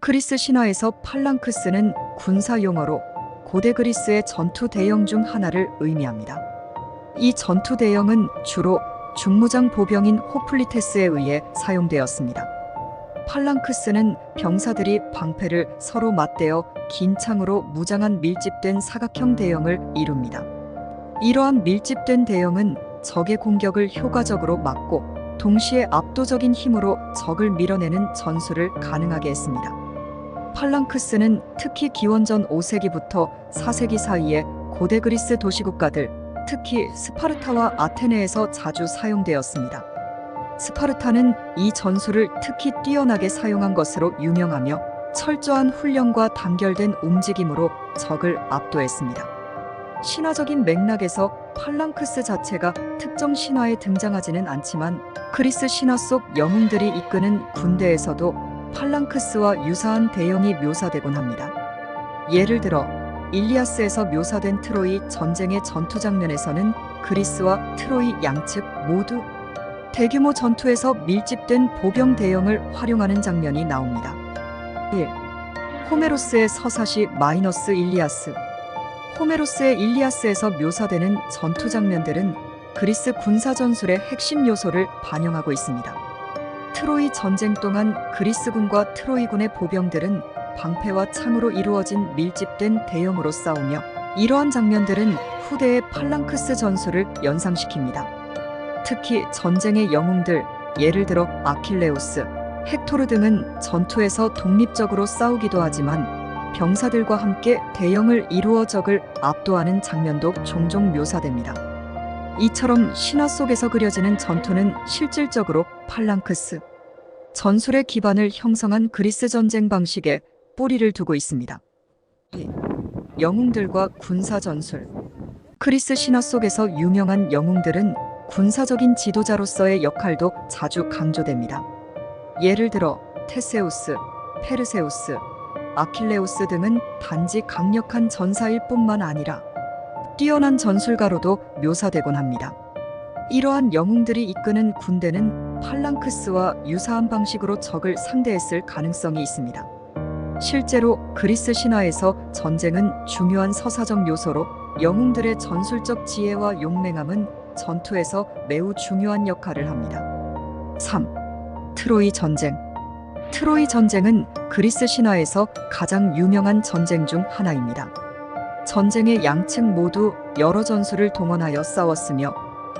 그리스 신화에서 팔랑크스는 군사 용어로 고대 그리스의 전투 대형 중 하나를 의미합니다. 이 전투 대형은 주로 중무장 보병인 호플리테스에 의해 사용되었습니다. 팔랑크스는 병사들이 방패를 서로 맞대어 긴 창으로 무장한 밀집된 사각형 대형을 이룹니다. 이러한 밀집된 대형은 적의 공격을 효과적으로 막고 동시에 압도적인 힘으로 적을 밀어내는 전술을 가능하게 했습니다. 팔랑크스는 특히 기원전 5세기부터 4세기 사이에 고대 그리스 도시국가들, 특히 스파르타와 아테네에서 자주 사용되었습니다. 스파르타는 이 전술을 특히 뛰어나게 사용한 것으로 유명하며 철저한 훈련과 단결된 움직임으로 적을 압도했습니다. 신화적인 맥락에서 팔랑크스 자체가 특정 신화에 등장하지는 않지만 그리스 신화 속 영웅들이 이끄는 군대에서도 팔랑크스와 유사한 대형이 묘사되곤 합니다. 예를 들어 일리아스에서 묘사된 트로이 전쟁의 전투 장면에서는 그리스와 트로이 양측 모두 대규모 전투에서 밀집된 보병 대형을 활용하는 장면이 나옵니다. 1. 호메로스의 서사시 마이너스 일리아스. 호메로스의 일리아스에서 묘사되는 전투 장면들은 그리스 군사 전술의 핵심 요소를 반영하고 있습니다. 트로이 전쟁 동안 그리스군과 트로이군의 보병들은 방패와 창으로 이루어진 밀집된 대형으로 싸우며 이러한 장면들은 후대의 팔랑크스 전술을 연상시킵니다. 특히 전쟁의 영웅들, 예를 들어 아킬레우스, 헥토르 등은 전투에서 독립적으로 싸우기도 하지만 병사들과 함께 대형을 이루어 적을 압도하는 장면도 종종 묘사됩니다. 이처럼 신화 속에서 그려지는 전투는 실질적으로 팔랑크스 전술의 기반을 형성한 그리스 전쟁 방식에 뿌리를 두고 있습니다. 2. 영웅들과 군사 전술. 그리스 신화 속에서 유명한 영웅들은 군사적인 지도자로서의 역할도 자주 강조됩니다. 예를 들어 테세우스, 페르세우스, 아킬레우스 등은 단지 강력한 전사일 뿐만 아니라 뛰어난 전술가로도 묘사되곤 합니다. 이러한 영웅들이 이끄는 군대는 팔랑크스와 유사한 방식으로 적을 상대했을 가능성이 있습니다. 실제로 그리스 신화에서 전쟁은 중요한 서사적 요소로 영웅들의 전술적 지혜와 용맹함은 전투에서 매우 중요한 역할을 합니다. 3. 트로이 전쟁. 트로이 전쟁은 그리스 신화에서 가장 유명한 전쟁 중 하나입니다. 전쟁의 양측 모두 여러 전술을 동원하여 싸웠으며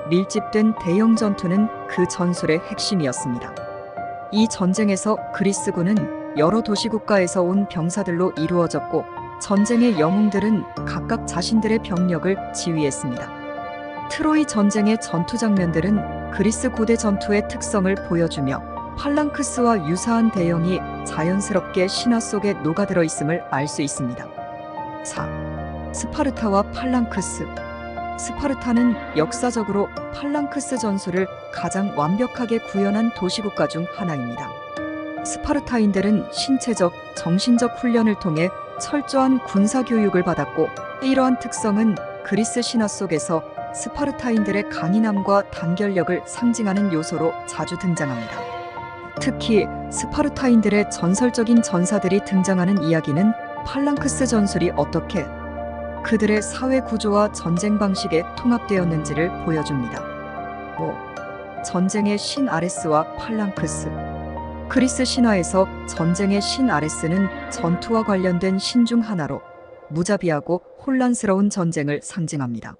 밀집된 대형 전투는 그 전술의 핵심이었습니다. 이 전쟁에서 그리스군은 여러 도시국가에서 온 병사들로 이루어졌고 전쟁의 영웅들은 각각 자신들의 병력을 지휘했습니다. 트로이 전쟁의 전투 장면들은 그리스 고대 전투의 특성을 보여주며 팔랑크스와 유사한 대형이 자연스럽게 신화 속에 녹아들어 있음을 알 수 있습니다. 4. 스파르타와 팔랑크스. 스파르타는 역사적으로 팔랑크스 전술을 가장 완벽하게 구현한 도시국가 중 하나입니다. 스파르타인들은 신체적, 정신적 훈련을 통해 철저한 군사 교육을 받았고 이러한 특성은 그리스 신화 속에서 스파르타인들의 강인함과 단결력을 상징하는 요소로 자주 등장합니다. 특히 스파르타인들의 전설적인 전사들이 등장하는 이야기는 팔랑크스 전술이 어떻게 그들의 사회 구조와 전쟁 방식에 통합되었는지를 보여줍니다. 5. 전쟁의 신 아레스와 팔랑크스. 그리스 신화에서 전쟁의 신 아레스는 전투와 관련된 신 중 하나로 무자비하고 혼란스러운 전쟁을 상징합니다.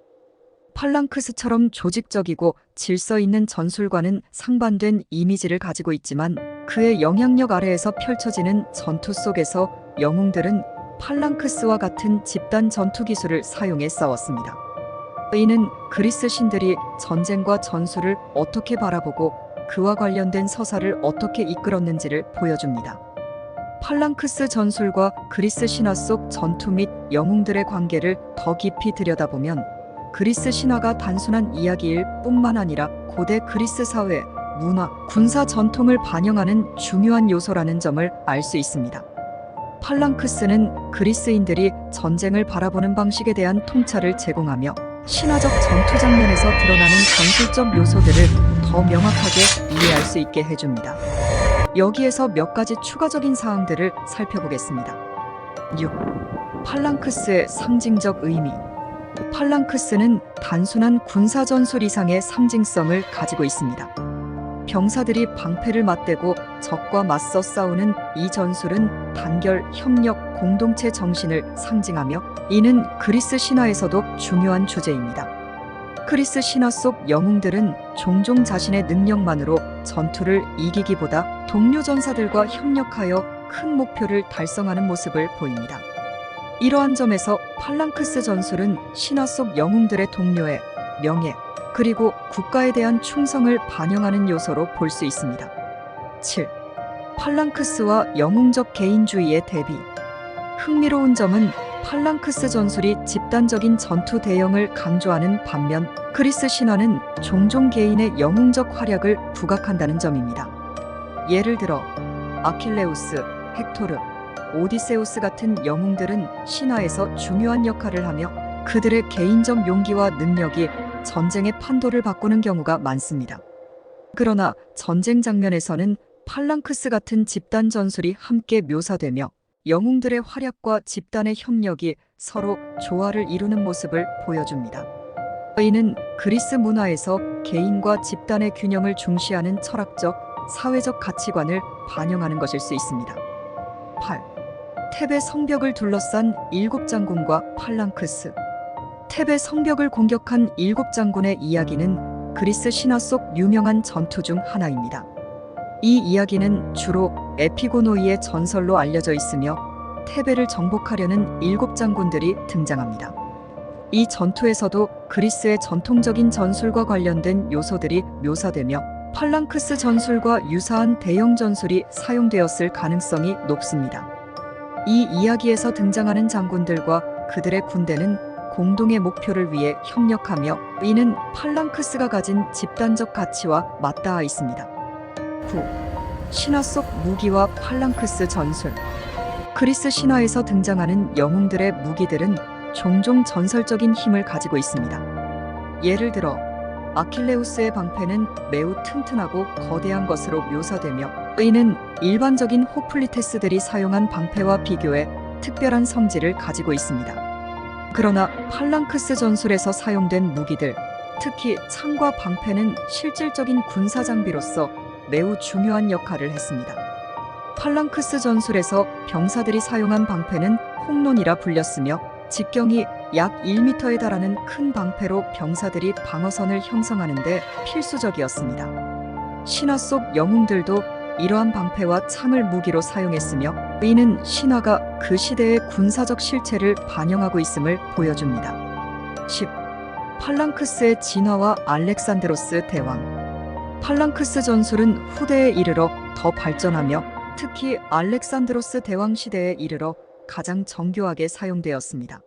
팔랑크스처럼 조직적이고 질서 있는 전술과는 상반된 이미지를 가지고 있지만 그의 영향력 아래에서 펼쳐지는 전투 속에서 영웅들은 팔랑크스와 같은 집단 전투 기술을 사용해 싸웠습니다. 이는 그리스 신들이 전쟁과 전술을 어떻게 바라보고 그와 관련된 서사를 어떻게 이끌었는지를 보여줍니다. 팔랑크스 전술과 그리스 신화 속 전투 및 영웅들의 관계를 더 깊이 들여다보면 그리스 신화가 단순한 이야기일 뿐만 아니라 고대 그리스 사회, 문화, 군사 전통을 반영하는 중요한 요소라는 점을 알 수 있습니다. 팔랑크스는 그리스인들이 전쟁을 바라보는 방식에 대한 통찰을 제공하며 신화적 전투 장면에서 드러나는 전술적 요소들을 더 명확하게 이해할 수 있게 해줍니다. 여기에서 몇 가지 추가적인 사항들을 살펴보겠습니다. 6. 팔랑크스의 상징적 의미. 팔랑크스는 단순한 군사 전술 이상의 상징성을 가지고 있습니다. 병사들이 방패를 맞대고 적과 맞서 싸우는 이 전술은 단결, 협력, 공동체 정신을 상징하며 이는 그리스 신화에서도 중요한 주제입니다. 그리스 신화 속 영웅들은 종종 자신의 능력만으로 전투를 이기기보다 동료 전사들과 협력하여 큰 목표를 달성하는 모습을 보입니다. 이러한 점에서 팔랑크스 전술은 신화 속 영웅들의 동료의 명예, 그리고 국가에 대한 충성을 반영하는 요소로 볼 수 있습니다. 7. 팔랑크스와 영웅적 개인주의의 대비. 흥미로운 점은 팔랑크스 전술이 집단적인 전투 대형을 강조하는 반면 그리스 신화는 종종 개인의 영웅적 활약을 부각한다는 점입니다. 예를 들어 아킬레우스, 헥토르, 오디세우스 같은 영웅들은 신화에서 중요한 역할을 하며 그들의 개인적 용기와 능력이 전쟁의 판도를 바꾸는 경우가 많습니다. 그러나 전쟁 장면에서는 팔랑크스 같은 집단 전술이 함께 묘사되며 영웅들의 활약과 집단의 협력이 서로 조화를 이루는 모습을 보여줍니다. 이는 그리스 문화에서 개인과 집단의 균형을 중시하는 철학적, 사회적 가치관을 반영하는 것일 수 있습니다. 8. 테베 성벽을 둘러싼 7장군과 팔랑크스. 테베 성벽을 공격한 7장군의 이야기는 그리스 신화 속 유명한 전투 중 하나입니다. 이 이야기는 주로 에피고노이의 전설로 알려져 있으며 테베를 정복하려는 7장군들이 등장합니다. 이 전투에서도 그리스의 전통적인 전술과 관련된 요소들이 묘사되며 팔랑크스 전술과 유사한 대형 전술이 사용되었을 가능성이 높습니다. 이 이야기에서 등장하는 장군들과 그들의 군대는 공동의 목표를 위해 협력하며 이는 팔랑크스가 가진 집단적 가치와 맞닿아 있습니다. 9. 신화 속 무기와 팔랑크스 전술. 그리스 신화에서 등장하는 영웅들의 무기들은 종종 전설적인 힘을 가지고 있습니다. 예를 들어 아킬레우스의 방패는 매우 튼튼하고 거대한 것으로 묘사되며 이는 일반적인 호플리테스들이 사용한 방패와 비교해 특별한 성질을 가지고 있습니다. 그러나 팔랑크스 전술에서 사용된 무기들, 특히 창과 방패는 실질적인 군사 장비로서 매우 중요한 역할을 했습니다. 팔랑크스 전술에서 병사들이 사용한 방패는 홍론이라 불렸으며 직경이 약 1m에 달하는 큰 방패로 병사들이 방어선을 형성하는 데 필수적이었습니다. 신화 속 영웅들도 이러한 방패와 창을 무기로 사용했으며 이는 신화가 그 시대의 군사적 실체를 반영하고 있음을 보여줍니다. 10. 팔랑크스의 진화와 알렉산드로스 대왕. 팔랑크스 전술은 후대에 이르러 더 발전하며 특히 알렉산드로스 대왕 시대에 이르러 가장 정교하게 사용되었습니다.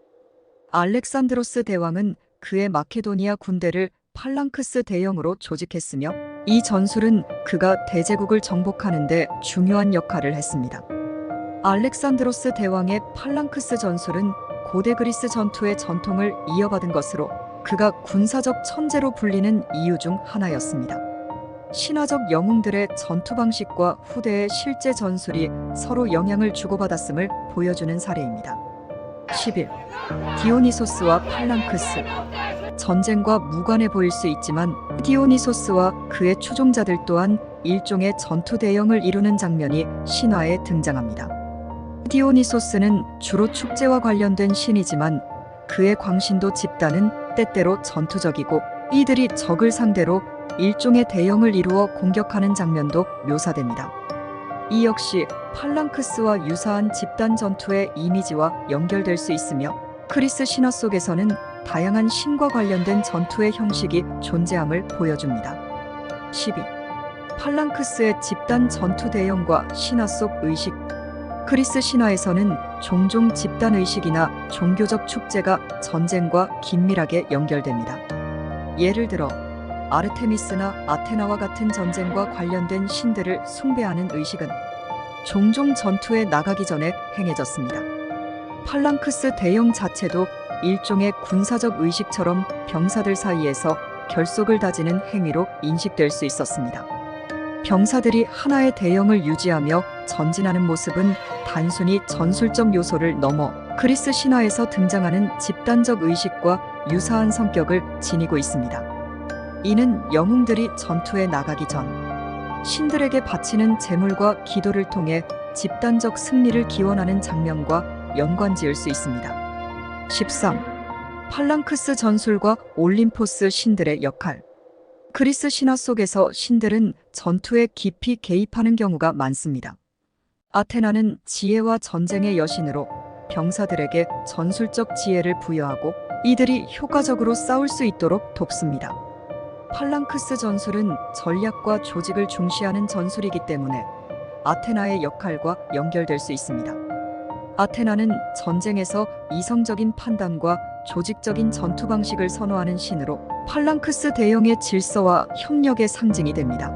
알렉산드로스 대왕은 그의 마케도니아 군대를 팔랑크스 대형으로 조직했으며 이 전술은 그가 대제국을 정복하는 데 중요한 역할을 했습니다. 알렉산드로스 대왕의 팔랑크스 전술은 고대 그리스 전투의 전통을 이어받은 것으로 그가 군사적 천재로 불리는 이유 중 하나였습니다. 신화적 영웅들의 전투 방식과 후대의 실제 전술이 서로 영향을 주고받았음을 보여주는 사례입니다. 11. 디오니소스와 팔랑크스. 전쟁과 무관해 보일 수 있지만 디오니소스와 그의 추종자들 또한 일종의 전투 대형을 이루는 장면이 신화에 등장합니다. 디오니소스는 주로 축제와 관련된 신이지만 그의 광신도 집단은 때때로 전투적이고 이들이 적을 상대로 일종의 대형을 이루어 공격하는 장면도 묘사됩니다. 이 역시 팔랑크스와 유사한 집단 전투의 이미지와 연결될 수 있으며 그리스 신화 속에서는 다양한 신과 관련된 전투의 형식이 존재함을 보여줍니다. 12. 팔랑크스의 집단 전투 대형과 신화 속 의식. 그리스 신화에서는 종종 집단 의식이나 종교적 축제가 전쟁과 긴밀하게 연결됩니다. 예를 들어 아르테미스나 아테나와 같은 전쟁과 관련된 신들을 숭배하는 의식은 종종 전투에 나가기 전에 행해졌습니다. 팔랑크스 대형 자체도 일종의 군사적 의식처럼 병사들 사이에서 결속을 다지는 행위로 인식될 수 있었습니다. 병사들이 하나의 대형을 유지하며 전진하는 모습은 단순히 전술적 요소를 넘어 그리스 신화에서 등장하는 집단적 의식과 유사한 성격을 지니고 있습니다. 이는 영웅들이 전투에 나가기 전 신들에게 바치는 제물과 기도를 통해 집단적 승리를 기원하는 장면과 연관지을 수 있습니다. 13. 팔랑크스 전술과 올림포스 신들의 역할. 그리스 신화 속에서 신들은 전투에 깊이 개입하는 경우가 많습니다. 아테나는 지혜와 전쟁의 여신으로 병사들에게 전술적 지혜를 부여하고 이들이 효과적으로 싸울 수 있도록 돕습니다. 팔랑크스 전술은 전략과 조직을 중시하는 전술이기 때문에 아테나의 역할과 연결될 수 있습니다. 아테나는 전쟁에서 이성적인 판단과 조직적인 전투 방식을 선호하는 신으로 팔랑크스 대형의 질서와 협력의 상징이 됩니다.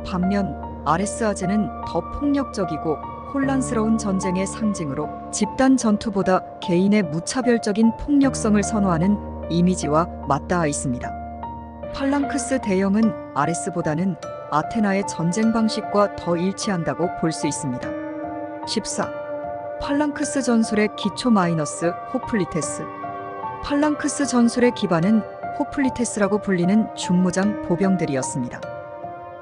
반면 아레스아제는 더 폭력적이고 혼란스러운 전쟁의 상징으로 집단 전투보다 개인의 무차별적인 폭력성을 선호하는 이미지와 맞닿아 있습니다. 팔랑크스 대형은 아레스보다는 아테나의 전쟁 방식과 더 일치한다고 볼 수 있습니다. 14. 팔랑크스 전술의 기초 마이너스 호플리테스. 팔랑크스 전술의 기반은 호플리테스라고 불리는 중무장 보병들이었습니다.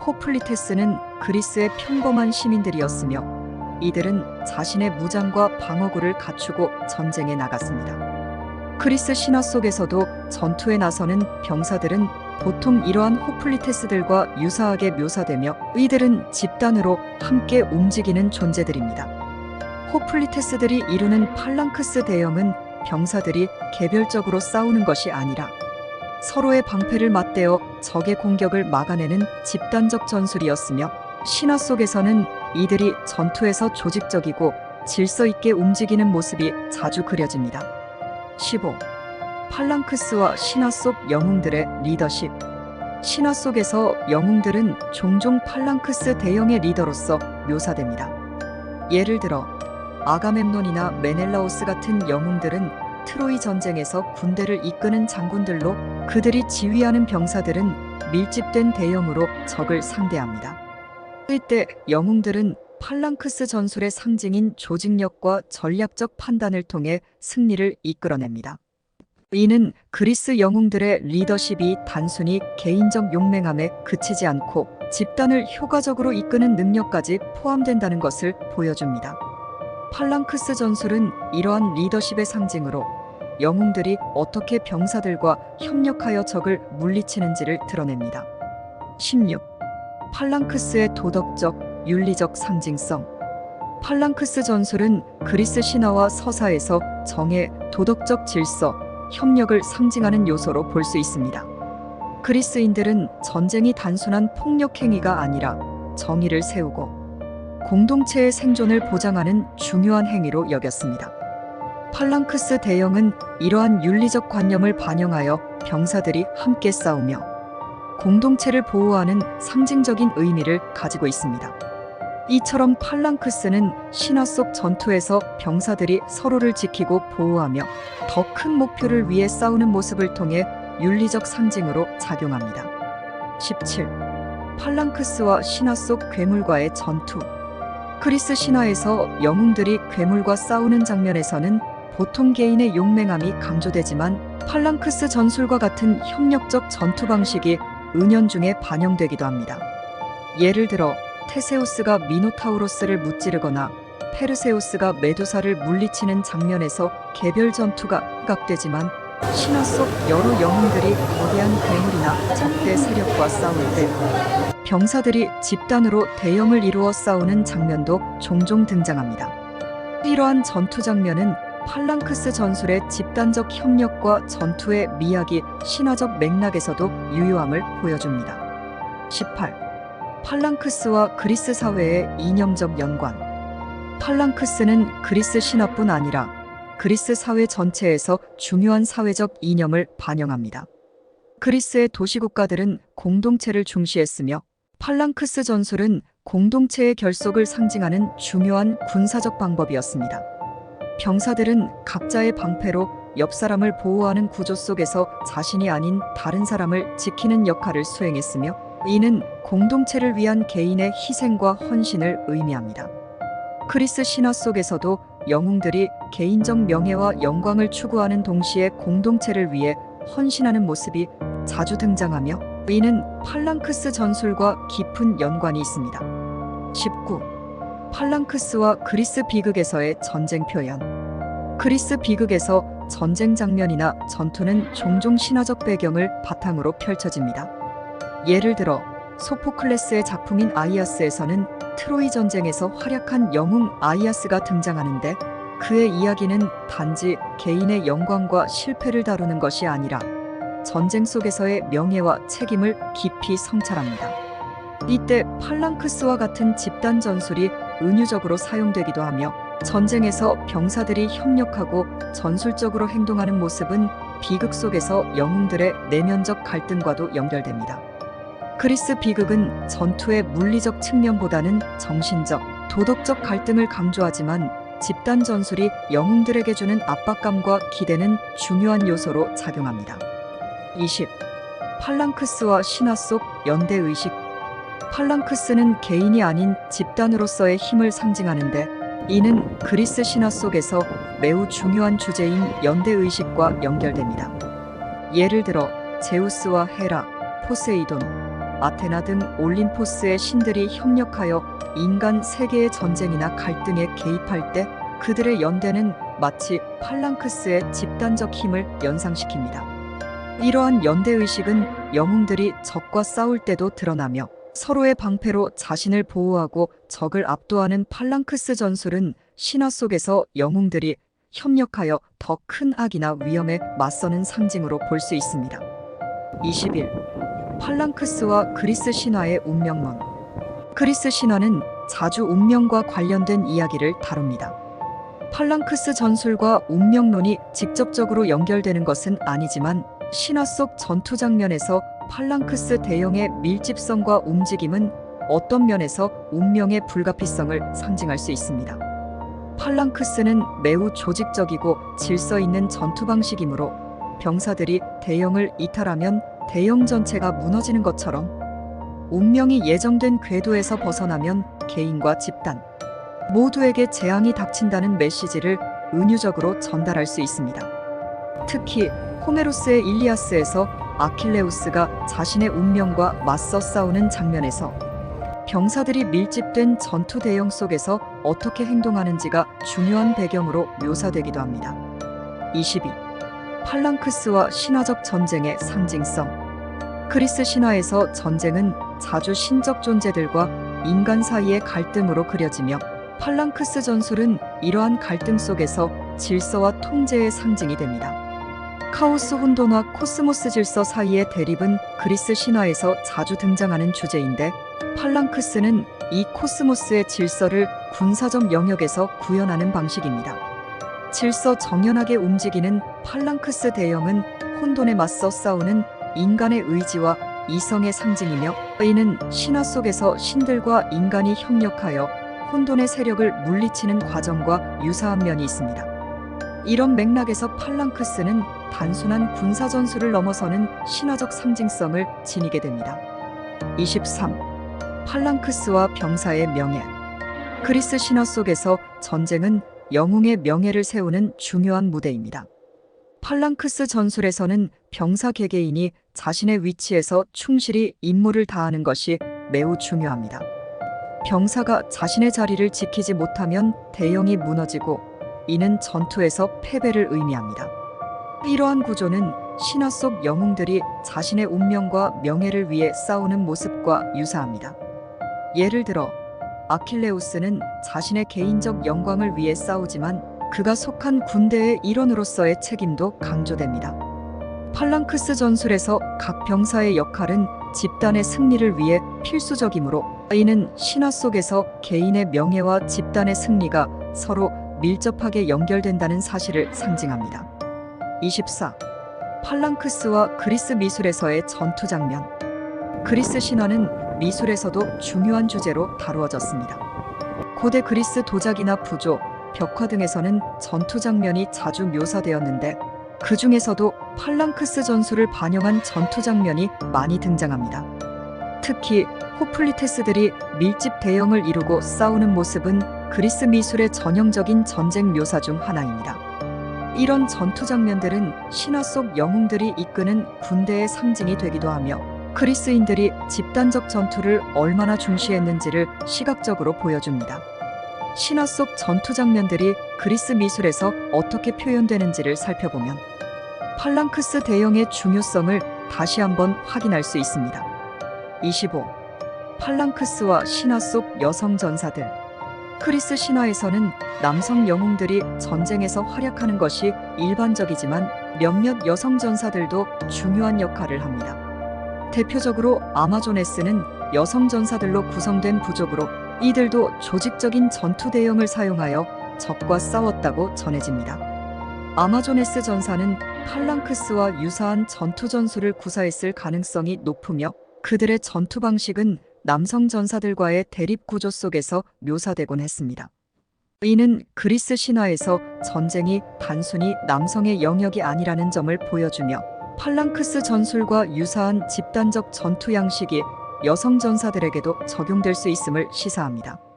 호플리테스는 그리스의 평범한 시민들이었으며 이들은 자신의 무장과 방어구를 갖추고 전쟁에 나갔습니다. 그리스 신화 속에서도 전투에 나서는 병사들은 보통 이러한 호플리테스들과 유사하게 묘사되며 이들은 집단으로 함께 움직이는 존재들입니다. 호플리테스들이 이루는 팔랑크스 대형은 병사들이 개별적으로 싸우는 것이 아니라 서로의 방패를 맞대어 적의 공격을 막아내는 집단적 전술이었으며 신화 속에서는 이들이 전투에서 조직적이고 질서 있게 움직이는 모습이 자주 그려집니다. 15. 팔랑크스와 신화 속 영웅들의 리더십. 신화 속에서 영웅들은 종종 팔랑크스 대형의 리더로서 묘사됩니다. 예를 들어 아가멤논이나 메넬라오스 같은 영웅들은 트로이 전쟁에서 군대를 이끄는 장군들로 그들이 지휘하는 병사들은 밀집된 대형으로 적을 상대합니다. 이때 영웅들은 팔랑크스 전술의 상징인 조직력과 전략적 판단을 통해 승리를 이끌어냅니다. 이는 그리스 영웅들의 리더십이 단순히 개인적 용맹함에 그치지 않고 집단을 효과적으로 이끄는 능력까지 포함된다는 것을 보여줍니다. 팔랑크스 전술은 이러한 리더십의 상징으로 영웅들이 어떻게 병사들과 협력하여 적을 물리치는지를 드러냅니다. 16. 팔랑크스의 도덕적, 윤리적 상징성. 팔랑크스 전술은 그리스 신화와 서사에서 정의, 도덕적 질서, 협력을 상징하는 요소로 볼 수 있습니다. 그리스인들은 전쟁이 단순한 폭력 행위가 아니라 정의를 세우고 공동체의 생존을 보장하는 중요한 행위로 여겼습니다. 팔랑크스 대형은 이러한 윤리적 관념을 반영하여 병사들이 함께 싸우며 공동체를 보호하는 상징적인 의미를 가지고 있습니다. 이처럼 팔랑크스는 신화 속 전투에서 병사들이 서로를 지키고 보호하며 더 큰 목표를 위해 싸우는 모습을 통해 윤리적 상징으로 작용합니다. 17. 팔랑크스와 신화 속 괴물과의 전투. 그리스 신화에서 영웅들이 괴물과 싸우는 장면에서는 보통 개인의 용맹함이 강조되지만 팔랑크스 전술과 같은 협력적 전투 방식이 은연중에 반영되기도 합니다. 예를 들어 테세우스가 미노타우로스를 무찌르거나 페르세우스가 메두사를 물리치는 장면에서 개별 전투가 시각되지만 신화 속 여러 영웅들이 거대한 괴물이나 적대 세력과 싸울 때 병사들이 집단으로 대형을 이루어 싸우는 장면도 종종 등장합니다. 이러한 전투 장면은 팔랑크스 전술의 집단적 협력과 전투의 미학이 신화적 맥락에서도 유효함을 보여줍니다. 18. 팔랑크스와 그리스 사회의 이념적 연관. 팔랑크스는 그리스 신화뿐 아니라 그리스 사회 전체에서 중요한 사회적 이념을 반영합니다. 그리스의 도시국가들은 공동체를 중시했으며 팔랑크스 전술은 공동체의 결속을 상징하는 중요한 군사적 방법이었습니다. 병사들은 각자의 방패로 옆 사람을 보호하는 구조 속에서 자신이 아닌 다른 사람을 지키는 역할을 수행했으며 이는 공동체를 위한 개인의 희생과 헌신을 의미합니다. 그리스 신화 속에서도 영웅들이 개인적 명예와 영광을 추구하는 동시에 공동체를 위해 헌신하는 모습이 자주 등장하며 이는 팔랑크스 전술과 깊은 연관이 있습니다. 19. 팔랑크스와 그리스 비극에서의 전쟁 표현. 그리스 비극에서 전쟁 장면이나 전투는 종종 신화적 배경을 바탕으로 펼쳐집니다. 예를 들어 소포클레스의 작품인 아이아스에서는 트로이 전쟁에서 활약한 영웅 아이아스가 등장하는데 그의 이야기는 단지 개인의 영광과 실패를 다루는 것이 아니라 전쟁 속에서의 명예와 책임을 깊이 성찰합니다. 이때 팔랑크스와 같은 집단 전술이 은유적으로 사용되기도 하며 전쟁에서 병사들이 협력하고 전술적으로 행동하는 모습은 비극 속에서 영웅들의 내면적 갈등과도 연결됩니다. 그리스 비극은 전투의 물리적 측면보다는 정신적, 도덕적 갈등을 강조하지만 집단 전술이 영웅들에게 주는 압박감과 기대는 중요한 요소로 작용합니다. 20. 팔랑크스와 신화 속 연대의식. 팔랑크스는 개인이 아닌 집단으로서의 힘을 상징하는데 이는 그리스 신화 속에서 매우 중요한 주제인 연대의식과 연결됩니다. 예를 들어 제우스와 헤라, 포세이돈, 아테나 등 올림포스의 신들이 협력하여 인간 세계의 전쟁이나 갈등에 개입할 때 그들의 연대는 마치 팔랑크스의 집단적 힘을 연상시킵니다. 이러한 연대의식은 영웅들이 적과 싸울 때도 드러나며 서로의 방패로 자신을 보호하고 적을 압도하는 팔랑크스 전술은 신화 속에서 영웅들이 협력하여 더 큰 악이나 위험에 맞서는 상징으로 볼 수 있습니다. 21. 팔랑크스와 그리스 신화의 운명론. 그리스 신화는 자주 운명과 관련된 이야기를 다룹니다. 팔랑크스 전술과 운명론이 직접적으로 연결되는 것은 아니지만 신화 속 전투 장면에서 팔랑크스 대형의 밀집성과 움직임은 어떤 면에서 운명의 불가피성을 상징할 수 있습니다. 팔랑크스는 매우 조직적이고 질서 있는 전투 방식이므로 병사들이 대형을 이탈하면 대형 전체가 무너지는 것처럼 운명이 예정된 궤도에서 벗어나면 개인과 집단 모두에게 재앙이 닥친다는 메시지를 은유적으로 전달할 수 있습니다. 특히 호메로스의 일리아스에서 아킬레우스가 자신의 운명과 맞서 싸우는 장면에서 병사들이 밀집된 전투 대형 속에서 어떻게 행동하는지가 중요한 배경으로 묘사되기도 합니다. 22. 팔랑크스와 신화적 전쟁의 상징성. 그리스 신화에서 전쟁은 자주 신적 존재들과 인간 사이의 갈등으로 그려지며 팔랑크스 전술은 이러한 갈등 속에서 질서와 통제의 상징이 됩니다. 카오스 혼돈과 코스모스 질서 사이의 대립은 그리스 신화에서 자주 등장하는 주제인데 팔랑크스는 이 코스모스의 질서를 군사적 영역에서 구현하는 방식입니다. 질서 정연하게 움직이는 팔랑크스 대형은 혼돈에 맞서 싸우는 인간의 의지와 이성의 상징이며 이는 신화 속에서 신들과 인간이 협력하여 혼돈의 세력을 물리치는 과정과 유사한 면이 있습니다. 이런 맥락에서 팔랑크스는 단순한 군사 전술을 넘어서는 신화적 상징성을 지니게 됩니다. 23. 팔랑크스와 병사의 명예. 그리스 신화 속에서 전쟁은 영웅의 명예를 세우는 중요한 무대입니다. 팔랑크스 전술에서는 병사 개개인이 자신의 위치에서 충실히 임무를 다하는 것이 매우 중요합니다. 병사가 자신의 자리를 지키지 못하면 대형이 무너지고 이는 전투에서 패배를 의미합니다. 이러한 구조는 신화 속 영웅들이 자신의 운명과 명예를 위해 싸우는 모습과 유사합니다. 예를 들어 아킬레우스는 자신의 개인적 영광을 위해 싸우지만 그가 속한 군대의 일원으로서의 책임도 강조됩니다. 팔랑크스 전술에서 각 병사의 역할은 집단의 승리를 위해 필수적이므로 이는 신화 속에서 개인의 명예와 집단의 승리가 서로 밀접하게 연결된다는 사실을 상징합니다. 24. 팔랑크스와 그리스 미술에서의 전투 장면. 그리스 신화는 미술에서도 중요한 주제로 다루어졌습니다. 고대 그리스 도자기나 부조, 벽화 등에서는 전투 장면이 자주 묘사되었는데 그 중에서도 팔랑크스 전술을 반영한 전투 장면이 많이 등장합니다. 특히 호플리테스들이 밀집 대형을 이루고 싸우는 모습은 그리스 미술의 전형적인 전쟁 묘사 중 하나입니다. 이런 전투 장면들은 신화 속 영웅들이 이끄는 군대의 상징이 되기도 하며 그리스인들이 집단적 전투를 얼마나 중시했는지를 시각적으로 보여줍니다. 신화 속 전투 장면들이 그리스 미술에서 어떻게 표현되는지를 살펴보면 팔랑크스 대형의 중요성을 다시 한번 확인할 수 있습니다. 25. 팔랑크스와 신화 속 여성 전사들. 그리스 신화에서는 남성 영웅들이 전쟁에서 활약하는 것이 일반적이지만 몇몇 여성 전사들도 중요한 역할을 합니다. 대표적으로 아마조네스는 여성 전사들로 구성된 부족으로 이들도 조직적인 전투 대형을 사용하여 적과 싸웠다고 전해집니다. 아마조네스 전사는 팔랑크스와 유사한 전투 전술을 구사했을 가능성이 높으며 그들의 전투 방식은 남성 전사들과의 대립 구조 속에서 묘사되곤 했습니다. 이는 그리스 신화에서 전쟁이 단순히 남성의 영역이 아니라는 점을 보여주며 팔랑크스 전술과 유사한 집단적 전투 양식이 여성 전사들에게도 적용될 수 있음을 시사합니다.